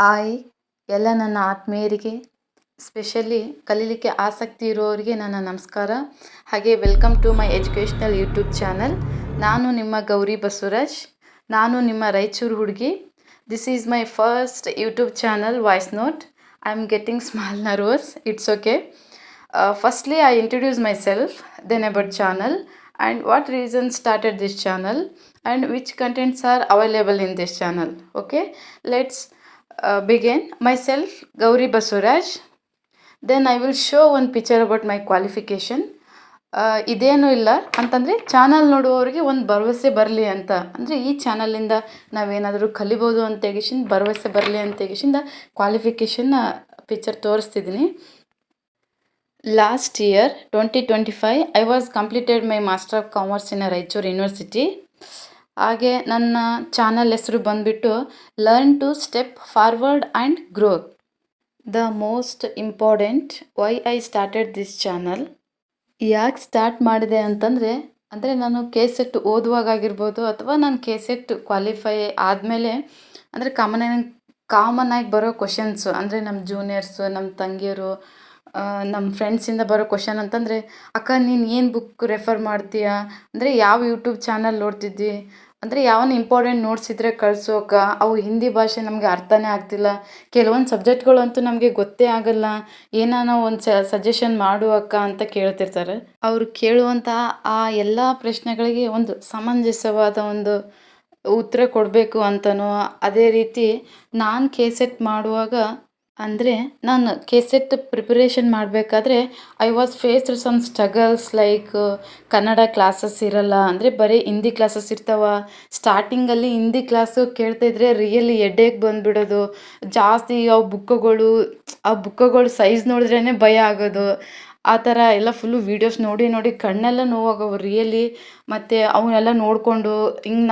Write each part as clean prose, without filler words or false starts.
Hi ಎಲ್ಲ ನನ್ನ ಆತ್ಮೀಯರಿಗೆ, specially ಕಲೀಲಿಕ್ಕೆ ಆಸಕ್ತಿ ಇರುವವರಿಗೆ ನನ್ನ ನಮಸ್ಕಾರ. ಹಾಗೆ welcome to my educational YouTube channel. ನಾನು ನಿಮ್ಮ ಗೌರಿ ಬಸವರಾಜ್. ನಾನು ನಿಮ್ಮ ರಾಯಚೂರು ಹುಡುಗಿ. This is my first YouTube channel voice note. I am getting small nervous. It's okay. Firstly, I introduce myself, then about channel and what reason started this channel and which contents are available in this channel. Okay, let's begin. Myself, Gauri Basuraj. Then I will show one picture about my qualification. ಇದೇನೂ ಇಲ್ಲ ಅಂತಂದರೆ channel ನೋಡುವವರಿಗೆ ಒಂದು ಭರವಸೆ ಬರಲಿ ಅಂತ, ಅಂದರೆ ಈ ಚಾನಲಿಂದ ನಾವೇನಾದರೂ ಕಲಿಬೋದು ಅಂತ ತೆಗಿಸಿಂದ ಭರವಸೆ ಬರಲಿ ಅಂತ ತೆಗಿಸಿಂದ qualification picture ತೋರಿಸ್ತಿದ್ದೀನಿ. Last year 2025 I was completed my Master of Commerce in Raichur University. ಹಾಗೆ ನನ್ನ ಚಾನಲ್ ಹೆಸರು ಬಂದುಬಿಟ್ಟು learn to step forward and grow. The most important why I started this channel. ಯಾಕೆ ಸ್ಟಾರ್ಟ್ ಮಾಡಿದೆ ಅಂತಂದರೆ, ಅಂದರೆ ನಾನು ಕೆ-ಸೆಟ್ ಓದುವಾಗಾಗಿರ್ಬೋದು ಅಥವಾ ನಾನು ಕೆ-ಸೆಟ್ ಕ್ವಾಲಿಫೈ ಆದಮೇಲೆ, ಅಂದರೆ ಕಾಮನ್ ಆಗಿ ಬರೋ ಕ್ವಶನ್ಸು, ಅಂದರೆ ನಮ್ಮ ಜೂನಿಯರ್ಸು, ನಮ್ಮ ತಂಗಿಯರು, ನಮ್ಮ ಫ್ರೆಂಡ್ಸಿಂದ ಬರೋ ಕ್ವಶನ್ ಅಂತಂದರೆ, ಅಕ್ಕ ನೀನು ಏನು ಬುಕ್ ರೆಫರ್ ಮಾಡ್ತೀಯಾ, ಅಂದರೆ ಯಾವ ಯೂಟ್ಯೂಬ್ ಚಾನಲ್ ನೋಡ್ತಿದ್ದಿ, ಅಂದರೆ ಯಾವನ ಇಂಪಾರ್ಟೆಂಟ್ ನೋಟ್ಸ್ ಇದ್ದರೆ ಕಳಿಸು ಅಕ್ಕ, ಅವು ಹಿಂದಿ ಭಾಷೆ ನಮಗೆ ಅರ್ಥನೇ ಆಗ್ತಿಲ್ಲ, ಕೆಲವೊಂದು ಸಬ್ಜೆಕ್ಟ್ಗಳು ಅಂತೂ ನಮಗೆ ಗೊತ್ತೇ ಆಗಲ್ಲ, ಏನಾನ ಒಂದು ಸಜೆಷನ್ ಮಾಡು ಅಕ್ಕ ಅಂತ ಕೇಳ್ತಿರ್ತಾರೆ. ಅವರು ಕೇಳುವಂಥ ಆ ಎಲ್ಲ ಪ್ರಶ್ನೆಗಳಿಗೆ ಒಂದು ಸಮಂಜಸವಾದ ಒಂದು ಉತ್ತರ ಕೊಡಬೇಕು ಅಂತನೋ, ಅದೇ ರೀತಿ ನಾನು ಕೆ-ಸೆಟ್ ಮಾಡುವಾಗ, ಅಂದರೆ ನಾನು ಕೆ-ಸೆಟ್ ಪ್ರಿಪರೇಷನ್ ಮಾಡಬೇಕಾದ್ರೆ I was faced some struggles like Kannada classes ಇರಲ್ಲ, ಅಂದರೆ ಬರೀ ಹಿಂದಿ ಕ್ಲಾಸಸ್ ಇರ್ತಾವ. ಸ್ಟಾರ್ಟಿಂಗಲ್ಲಿ ಹಿಂದಿ ಕ್ಲಾಸು ಕೇಳ್ತಾಯಿದ್ರೆ ರಿಯಲಿ ಎಡ್ಡೇಗೆ ಬಂದುಬಿಡೋದು. ಜಾಸ್ತಿ ಆ ಬುಕ್ಕುಗಳು ಸೈಜ್ ನೋಡಿದ್ರೇ ಭಯ ಆಗೋದು. ಆ ಥರ ಎಲ್ಲ ಫುಲ್ಲು ವೀಡಿಯೋಸ್ ನೋಡಿ ನೋಡಿ ಕಣ್ಣೆಲ್ಲ ನೋವಾಗವು ರಿಯಲಿ. ಮತ್ತು ಅವನ್ನೆಲ್ಲ ನೋಡಿಕೊಂಡು ಹಿಂಗೆ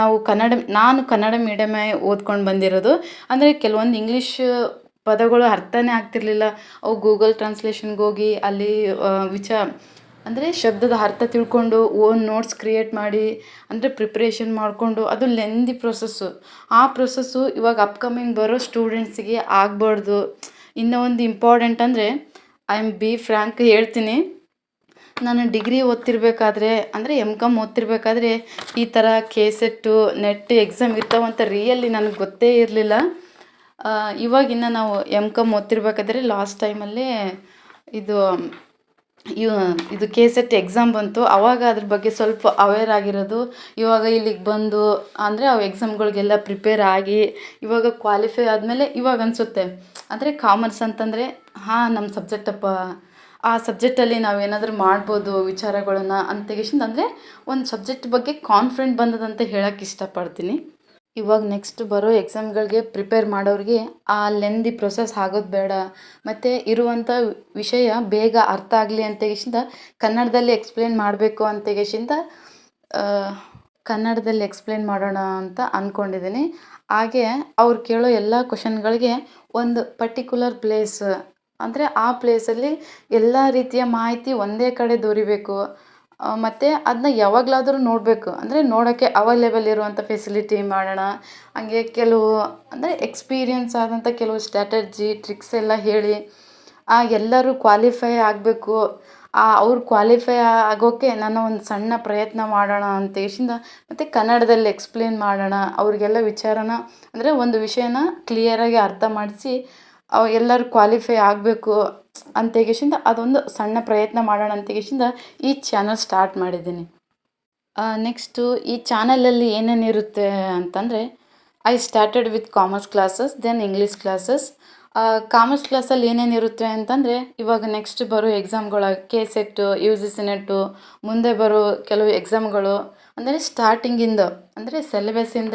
ನಾನು ಕನ್ನಡ ಮೀಡಿಯಮೇ ಓದ್ಕೊಂಡು ಬಂದಿರೋದು. ಅಂದರೆ ಕೆಲವೊಂದು ಇಂಗ್ಲೀಷ್ ಪದಗಳು ಅರ್ಥನೇ ಆಗ್ತಿರ್ಲಿಲ್ಲ. ಅವು ಗೂಗಲ್ ಟ್ರಾನ್ಸ್ಲೇಷನ್ಗೆ ಹೋಗಿ ಅಲ್ಲಿ ಅಂದರೆ ಶಬ್ದದ ಅರ್ಥ ತಿಳ್ಕೊಂಡು ಓನ್ ನೋಟ್ಸ್ ಕ್ರಿಯೇಟ್ ಮಾಡಿ, ಅಂದರೆ ಪ್ರಿಪ್ರೇಷನ್ ಮಾಡಿಕೊಂಡು, ಅದು ಲೆಂದಿ ಪ್ರೊಸೆಸ್ಸು. ಆ ಪ್ರೊಸೆಸ್ಸು ಇವಾಗ ಅಪ್ಕಮಿಂಗ್ ಬರೋ ಸ್ಟೂಡೆಂಟ್ಸಿಗೆ ಆಗಬಾರ್ದು. ಇನ್ನೂ ಒಂದು ಇಂಪಾರ್ಟೆಂಟ್ ಅಂದರೆ, ಐ ಆಮ್ ಬಿ ಫ್ರ್ಯಾಂಕ್ ಹೇಳ್ತೀನಿ, ನಾನು ಡಿಗ್ರಿ ಓದ್ತಿರ್ಬೇಕಾದ್ರೆ, ಅಂದರೆ ಎಮ್.ಕಾಮ್ ಓದ್ತಿರ್ಬೇಕಾದ್ರೆ ಈ ಥರ ಕೆ-ಸೆಟ್ಟು ನೆಟ್ ಎಕ್ಸಾಮ್ ಇರ್ತಾವಂತ ರಿಯಲಿ ನನಗೆ ಗೊತ್ತೇ ಇರಲಿಲ್ಲ. ಇವಾಗಿನ್ನು ನಾವು ಎಮ್.ಕಾಮ್ ಓದ್ತಿರ್ಬೇಕಾದ್ರೆ ಲಾಸ್ಟ್ ಟೈಮಲ್ಲಿ ಇದು ಕೆ-ಸೆಟ್ ಎಕ್ಸಾಮ್ ಬಂತು. ಆವಾಗ ಅದ್ರ ಬಗ್ಗೆ ಸ್ವಲ್ಪ ಅವೇರ್ ಆಗಿರೋದು. ಇವಾಗ ಇಲ್ಲಿಗೆ ಬಂದು, ಅಂದರೆ ಅವು ಎಕ್ಸಾಮ್ಗಳಿಗೆಲ್ಲ ಪ್ರಿಪೇರ್ ಆಗಿ ಇವಾಗ ಕ್ವಾಲಿಫೈ ಆದಮೇಲೆ ಇವಾಗ ಅನಿಸುತ್ತೆ, ಅಂದರೆ ಕಾಮರ್ಸ್ ಅಂತಂದರೆ ನಮ್ಮ ಸಬ್ಜೆಕ್ಟಪ್ಪ, ಆ ಸಬ್ಜೆಕ್ಟಲ್ಲಿ ನಾವೇನಾದರೂ ಮಾಡ್ಬೋದು ವಿಚಾರಗಳನ್ನ ಅಂತ ತೆಗಿಸಿಂದ, ಅಂದರೆ ಒಂದು ಸಬ್ಜೆಕ್ಟ್ ಬಗ್ಗೆ ಕಾನ್ಫಿಡೆಂಟ್ ಬಂದದಂತ ಹೇಳೋಕ್ಕೆ ಇಷ್ಟಪಡ್ತೀನಿ. ಇವಾಗ ನೆಕ್ಸ್ಟ್ ಬರೋ ಎಕ್ಸಾಮ್ಗಳಿಗೆ ಪ್ರಿಪೇರ್ ಮಾಡೋರಿಗೆ ಆ ಲೆಂದಿ ಪ್ರೊಸೆಸ್ ಆಗೋದು ಬೇಡ, ಮತ್ತು ಇರುವಂಥ ವಿಷಯ ಬೇಗ ಅರ್ಥ ಆಗಲಿ ಅಂತ ತೆಗಿಸಿಂದ ಕನ್ನಡದಲ್ಲಿ ಎಕ್ಸ್ಪ್ಲೇನ್ ಮಾಡಬೇಕು ಅಂತ ತೆಗಿಸಿಂದ ಕನ್ನಡದಲ್ಲಿ ಎಕ್ಸ್ಪ್ಲೇನ್ ಮಾಡೋಣ ಅಂತ ಅಂದ್ಕೊಂಡಿದ್ದೀನಿ. ಹಾಗೆ ಅವ್ರು ಕೇಳೋ ಎಲ್ಲ ಕ್ವಶನ್ಗಳಿಗೆ ಒಂದು ಪರ್ಟಿಕ್ಯುಲರ್ ಪ್ಲೇಸ್, ಅಂದರೆ ಆ ಪ್ಲೇಸಲ್ಲಿ ಎಲ್ಲ ರೀತಿಯ ಮಾಹಿತಿ ಒಂದೇ ಕಡೆ ದೊರಿಬೇಕು, ಮತ್ತು ಅದನ್ನ ಯಾವಾಗಲಾದರೂ ನೋಡಬೇಕು, ಅಂದರೆ ನೋಡೋಕ್ಕೆ ಅವೈಲೇಬಲ್ ಇರುವಂಥ ಫೆಸಿಲಿಟಿ ಮಾಡೋಣ. ಹಾಗೆ ಕೆಲವು, ಅಂದರೆ ಎಕ್ಸ್ಪೀರಿಯನ್ಸ್ ಆದಂಥ ಕೆಲವು ಸ್ಟ್ರಾಟಜಿ ಟ್ರಿಕ್ಸ್ ಎಲ್ಲ ಹೇಳಿ ಎಲ್ಲರೂ ಕ್ವಾಲಿಫೈ ಆಗಬೇಕು. ಅವ್ರು ಕ್ವಾಲಿಫೈ ಆಗೋಕ್ಕೆ ನಾನು ಒಂದು ಸಣ್ಣ ಪ್ರಯತ್ನ ಮಾಡೋಣ ಅಂತ ಹೇಳಿ, ಮತ್ತು ಕನ್ನಡದಲ್ಲಿ ಎಕ್ಸ್ಪ್ಲೇನ್ ಮಾಡೋಣ ಅವ್ರಿಗೆಲ್ಲ ವಿಚಾರನ, ಅಂದರೆ ಒಂದು ವಿಷಯನ ಕ್ಲಿಯರಾಗಿ ಅರ್ಥ ಮಾಡಿಸಿ ಎಲ್ಲರೂ ಕ್ವಾಲಿಫೈ ಆಗಬೇಕು ಅಂತ ಹೇಗಿಂದ ಅದೊಂದು ಸಣ್ಣ ಪ್ರಯತ್ನ ಮಾಡೋಣ ಅಂತ ಹೇಗಿಂದ ಈ ಚಾನಲ್ ಸ್ಟಾರ್ಟ್ ಮಾಡಿದ್ದೀನಿ. ನೆಕ್ಸ್ಟು ಈ ಚಾನಲಲ್ಲಿ ಏನೇನಿರುತ್ತೆ ಅಂತಂದರೆ, I started with commerce classes, then English classes. Commerce ಕ್ಲಾಸಲ್ಲಿ ಏನೇನಿರುತ್ತೆ ಅಂತಂದರೆ, ಇವಾಗ ನೆಕ್ಸ್ಟ್ ಬರೋ ಎಕ್ಸಾಮ್ಗಳು ಕೆ-ಸೆಟ್ಟು, ಯು.ಜಿ.ಸಿ ನೆಟ್ಟು, ಮುಂದೆ ಬರೋ ಕೆಲವು ಎಕ್ಸಾಮ್ಗಳು, ಅಂದರೆ ಸ್ಟಾರ್ಟಿಂಗಿಂದ, ಅಂದರೆ ಸಿಲೆಬಸ್ಸಿಂದ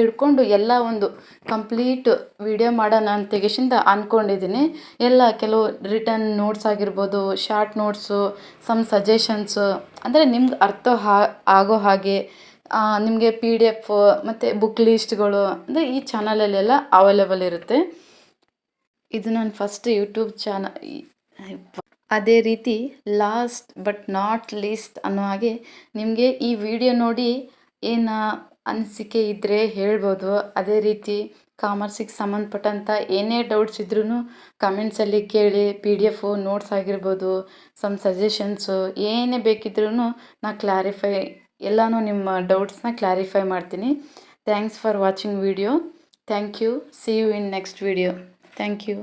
ಹಿಡ್ಕೊಂಡು ಎಲ್ಲ ಒಂದು ಕಂಪ್ಲೀಟ್ ವಿಡಿಯೋ ಮಾಡೋಣ ಅಂತ ತೆಗಿಸಿಂದ ಅಂದ್ಕೊಂಡಿದ್ದೀನಿ. ಎಲ್ಲ ಕೆಲವು ರಿಟರ್ನ್ ನೋಟ್ಸ್ ಆಗಿರ್ಬೋದು, ಶಾರ್ಟ್ ನೋಟ್ಸು, ಸಮ್ ಸಜೆಷನ್ಸು, ಅಂದರೆ ನಿಮ್ಗೆ ಅರ್ಥ ಆಗೋ ಹಾಗೆ ನಿಮಗೆ PDF ಮತ್ತು ಬುಕ್ ಲೀಸ್ಟ್ಗಳು, ಅಂದರೆ ಈ ಚಾನಲಲ್ಲೆಲ್ಲ ಅವೈಲೇಬಲ್ ಇರುತ್ತೆ. ಇದು ನನ್ನ ಫಸ್ಟ್ ಯೂಟ್ಯೂಬ್ ಚಾನಲ್. ಅದೇ ರೀತಿ ಲಾಸ್ಟ್ ಬಟ್ ನಾಟ್ ಲೀಸ್ಟ್ ಅನ್ನೋ ಹಾಗೆ, ನಿಮಗೆ ಈ ವಿಡಿಯೋ ನೋಡಿ ಏನು ಅನಿಸಿಕೆ ಇದ್ದರೆ ಹೇಳ್ಬೋದು. ಅದೇ ರೀತಿ ಕಾಮರ್ಸಿಗೆ ಸಂಬಂಧಪಟ್ಟಂಥ ಏನೇ ಡೌಟ್ಸ್ ಇದ್ರೂ ಕಮೆಂಟ್ಸಲ್ಲಿ ಕೇಳಿ. PDF ನೋಟ್ಸ್ ಆಗಿರ್ಬೋದು, ಸಮ್ ಸಜೆಷನ್ಸು ಏನೇ ಬೇಕಿದ್ರೂ ಕ್ಲಾರಿಫೈ ಎಲ್ಲನೂ ನಿಮ್ಮ ಡೌಟ್ಸ್ನ ಕ್ಲಾರಿಫೈ ಮಾಡ್ತೀನಿ. Thanks for watching video. Thank you. See you in next video. Thank you.